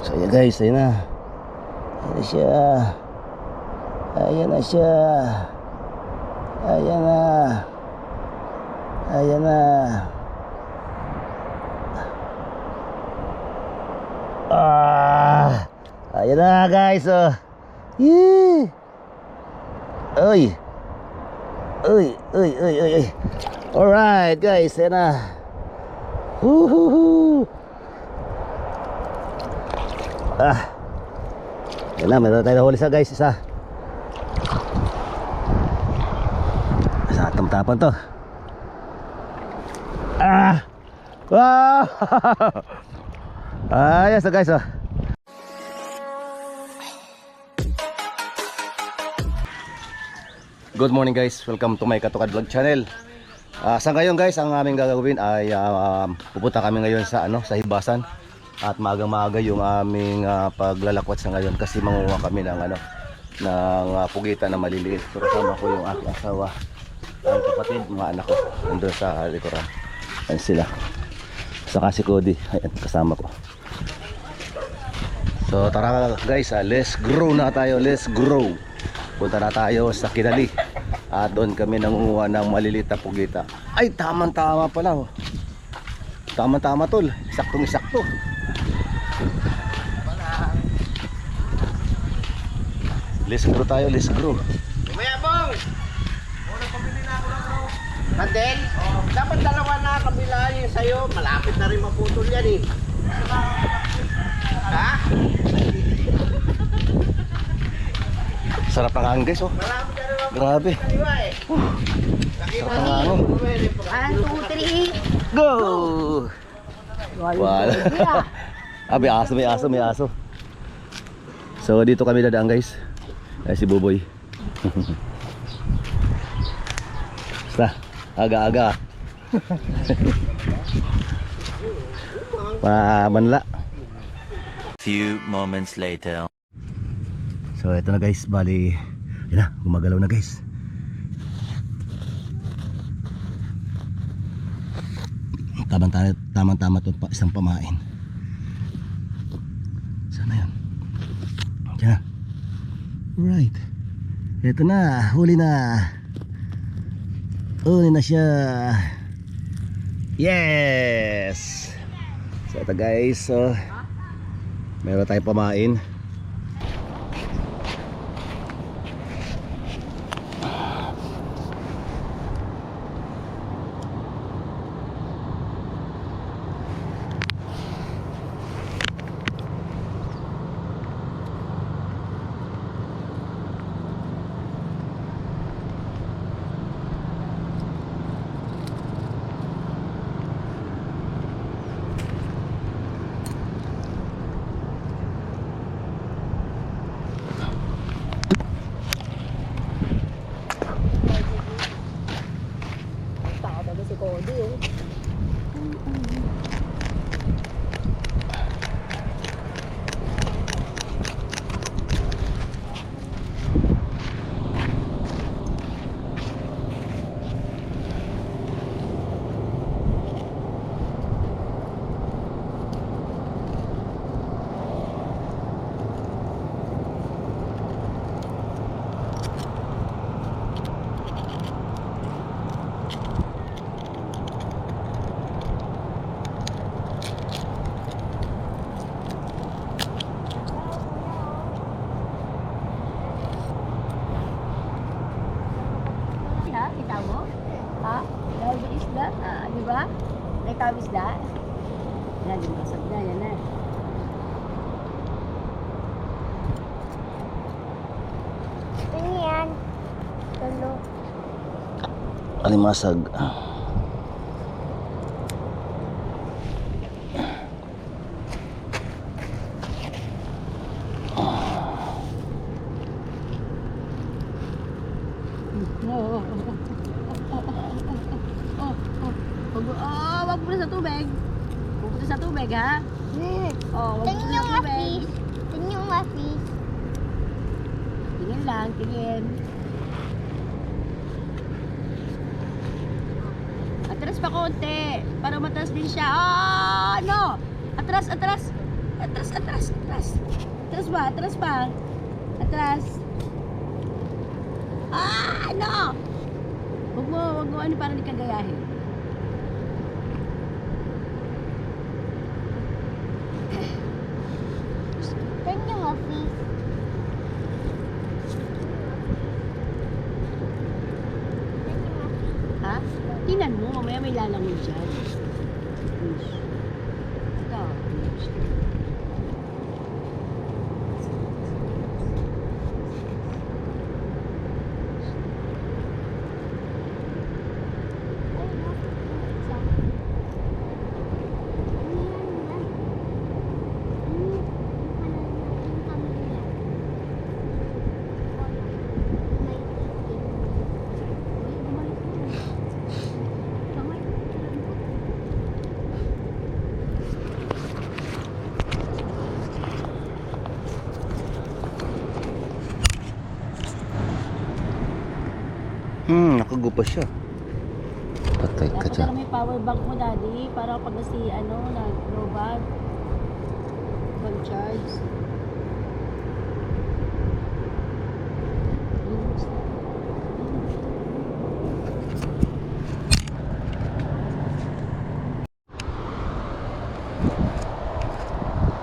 So ayan guys, ayan na. Ayan na siya. Ayan na siya. Ayan na. Ayan na. Ayan na guys. Oh. Yee. Uy. Uy, uy, uy, uy, uy. Alright guys, ayan na. Woohoo. Yan na, meron tayo nahuli sa guys, isa. Sa tamtapan to. Wow. Ayos na guys, oh. Good morning guys, welcome to my Katukad Vlog channel. Sa ngayon guys, ang aming gagawin ay pupunta kami ngayon sa sa Hibasan. At maagang-maaga yung aming paglalakwat sa ngayon kasi manguha kami ng ng pugitan na maliliit. So kasama ko yung aking asawa, ang kapatid, mga anak ko nandun sa likuran. Ayan sila. Saka si Cody, ayan kasama ko. So tara guys, let's grow na tayo, let's grow. Punta na tayo sa Kinali. At doon kami nangunguha ng maliliit na pugita. Ay, tamang-tama pala. Tama-tama tol, saktong-sakto. Let's grow tayo, let's grow. Mayabong! Una pabili na ako ng kandel. Dapat dalawa na kabila yung sa'yo. Malapit na rin maputol yan eh. Ha? Sarap ng hangin guys, oh. Malapit na rin maputol. Grabe. Nakita Sarap ng hangin. 1, 2, 3. Go! Wala. May aso, may aso, may aso. So dito kami dadaan guys. Ay si Buboy. Basta, aga-aga. Manla. Few moments later. So ito na guys, bali yun na, gumagalaw na guys. Tamang-tama ito isang pamain. Sana yun. Diyan na. Right. Ito na, huli na. Huli na siya. Yes. So ito guys, so meron tayong pamain. Si Cody eh. Ha? Kita mo? Ha? Dahil sa isda? Di ba? Nakita mo isda? Yan, yung basag na. Yan na. Ano yan? Tulo. Alimasag. Wag mo na sa tubig. Pupunta sa tubig, ha? Wag mo na sa tubig. Tingnan yung mafis. Tingin lang, tingin. Atras pa konti para mataas din siya. No! Atras, atras. Atras, atras, atras. Atras ba? Atras ba? Atras. Ah, ano? Wag mo ano para di ka gayahin. Turn your office. Ha? Tingnan mo, mamaya may lalangoy dyan. Ito. Nakagupa siya. Patay ka Dapat dyan. na may power bank mo, daddy, para pag nag-robot, mag-charge.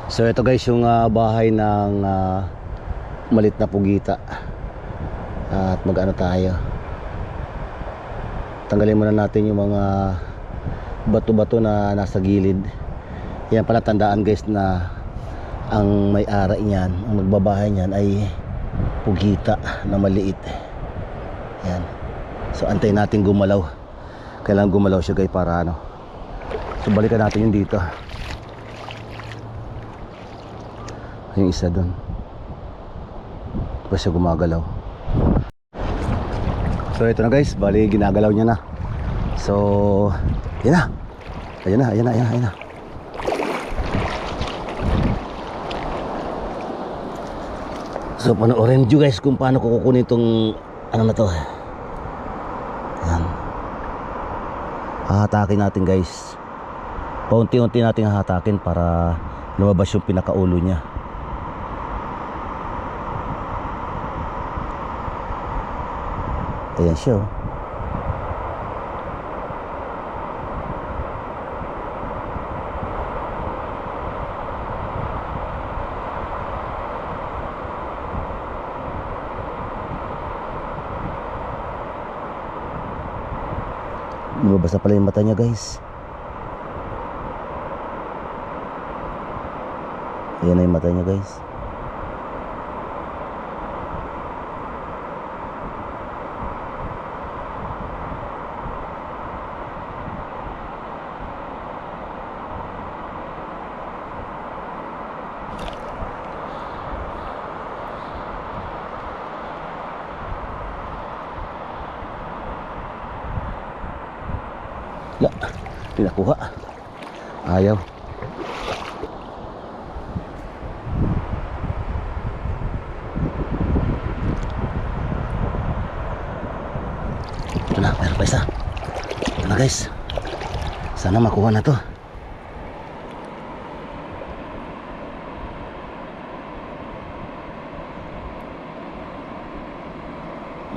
So ito guys yung bahay ng malit na pugita. At mag-ano tayo. Tanggalin muna natin yung mga bato-bato na nasa gilid. Yan pala tandaan guys na ang may-ari niyan, ang magbabahay niyan ay pugita na maliit. Yan. So antayin natin gumalaw. Kailangan gumalaw siya guys para ano. So balikan natin yung dito. Yung isa doon. Pa siya gumagalaw. So ito na guys, bali ginagalaw niya na. So, yan na. Ayan na. So panoorin nyo guys kung paano ko kukunin itong ano na to. Ayan. Hahatakin natin guys. Paunti-unti natin hahatakin para lumabas yung pinakaulo niya. Ayan siya. Lumabas na pala yung mata niya guys. Ayan na yung mata niya guys. La, pinakuha. Ayaw. Ito na, meron pa isa. Ito na guys. Sana makuha na to.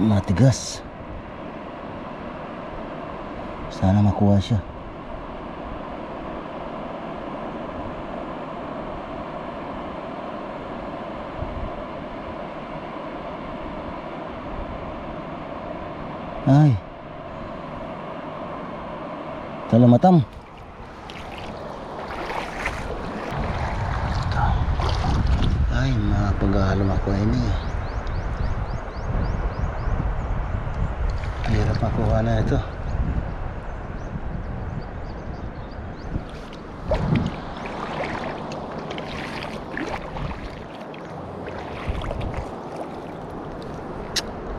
Matigas. Sana makuha siya. Ay. Talamatam. Ay, mapaghahalong ako ini. Hirap makuha na ito.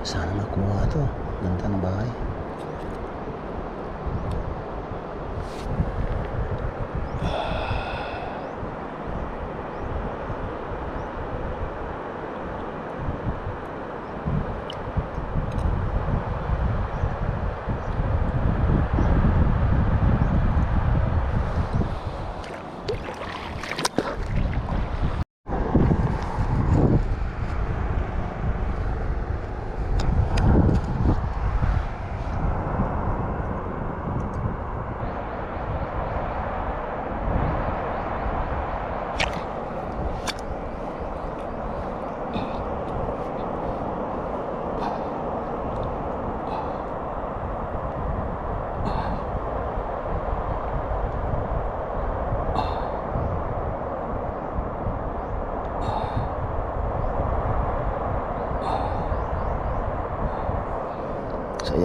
Sana makuha ito. Ganda ng bahay.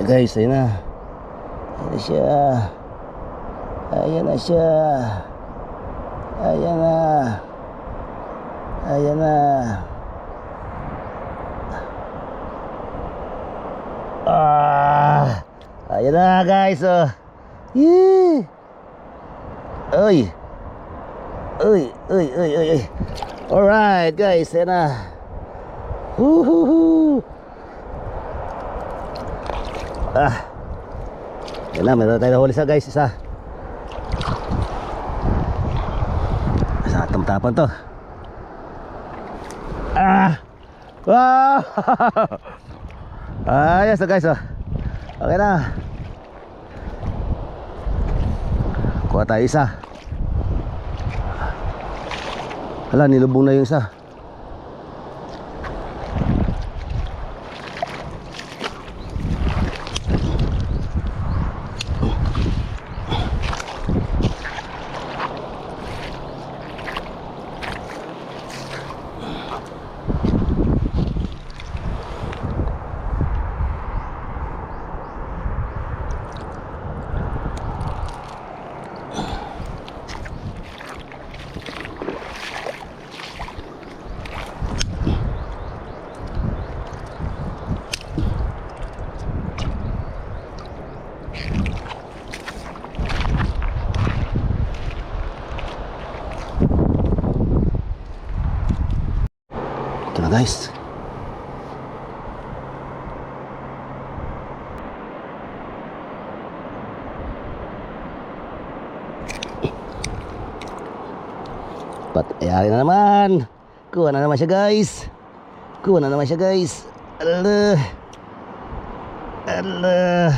guys, ayun na. Ayan na siya. Ayan na siya. Ayan na. Ayan na. Ayan na guys, oh. Yee. Uy. Uy, uy, uy, uy, uy. Alright guys, ayan na. Woohoo. Ayan na, meron tayo nahuli sa guys, isa. Sa tamtapan to. Wow. Ayos na guys, oh. Okay na. Kuha tayo isa. Hala, nilubong na yung isa. Ito na guys. Ayari na naman. Kuha na naman siya guys. Kuha na naman siya guys. Allah. Allah.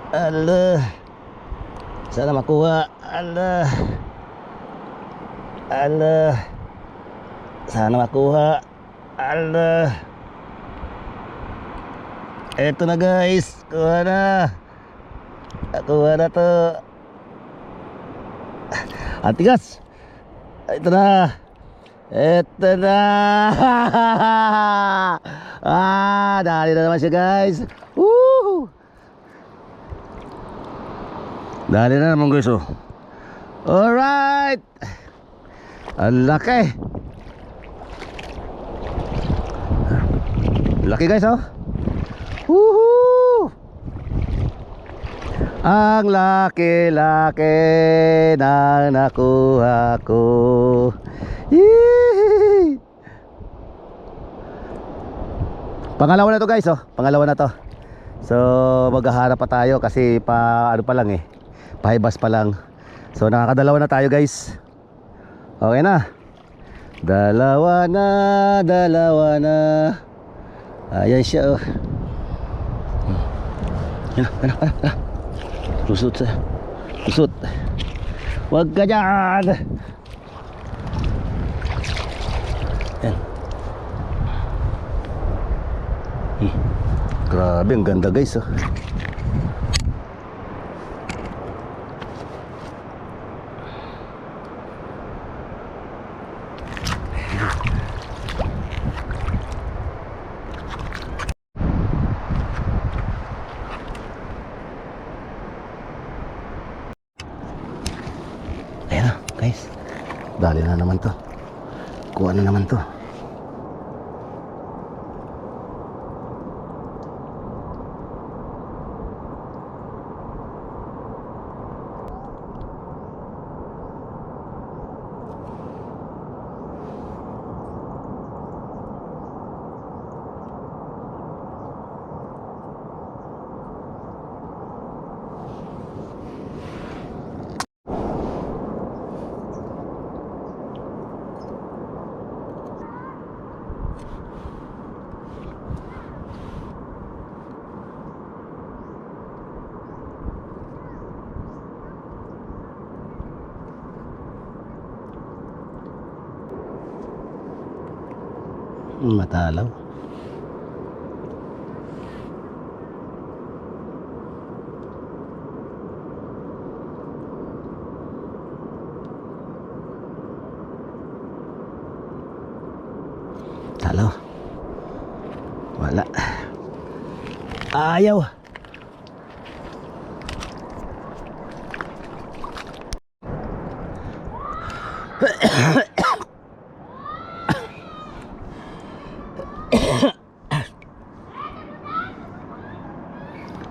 Allah. Sana makuha. Allah. Allah. Sana makuha. Allah. Eto na guys. Kuha na. Kuha na to. Antigas. Ito na. Ito na. Dali na naman siya guys. Woo! Dali na naman guys, oh. Alright. Ang laki. Laki guys, oh. Woohoo! Ang laki-laki na nakuha ko. Yee! Pangalawa na to guys, oh. Pangalawa na to. So maghaharap pa tayo kasi ano pa lang eh. Pahibas pa lang. So nakakadalawa na tayo guys. Okay na. Dalawa na. Ayan siya, oh. Yan na. Lusot siya. Lusot. Huwag ka dyan. Yan. Grabe, ang ganda guys, oh. Ayan na guys. Dali na naman to. Kuha na naman to. Matalaw. Talaw. Wala. Ayaw.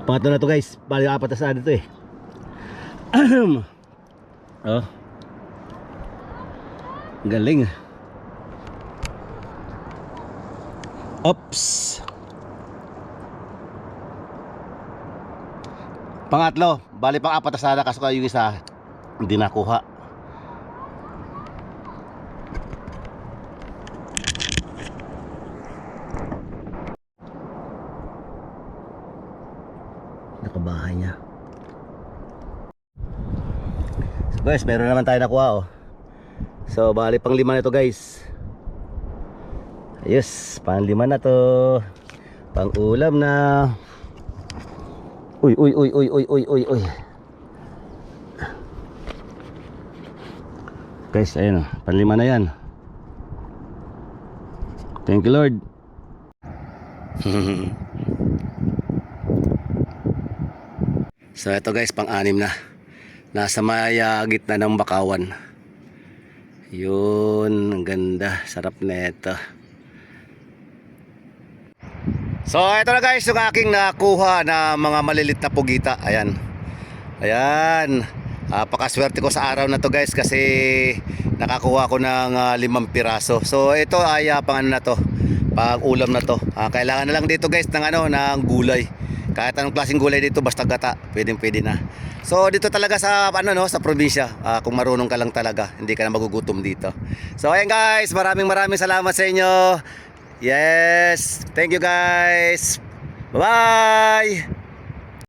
Pangatlo na to guys. Bali apat na sa dito eh. Oh. Galing. Oops. Pangatlo, bali pang apat na sana kaso yung isa hindi nakuha. Nakabahay niya. So guys, meron naman tayo nakuha oh. So bali pang lima na to guys. Ayos, pang lima na to. Pang ulam na. Uy. Guys, ayun, panlima na yan. Thank you Lord. So ito guys, pang-anim na. Nasa may gitna ng bakawan. Yun, ang ganda. Sarap na ito. So ito na guys, yung aking nakuha na mga malilit na pugita. Ayan. Ayan. Pakaswerte ko sa araw na to guys kasi nakakuha ko ng 5 piraso. So ito ay pang ano na to, pang ulam na to. Kailangan na lang dito guys ng gulay. Kahit anong klaseng gulay dito basta gata, pwede na. So dito talaga sa sa probinsya, kung marunong ka lang talaga, hindi ka na magugutom dito. So ayan guys, maraming salamat sa inyo. Yes, thank you guys. Bye-bye.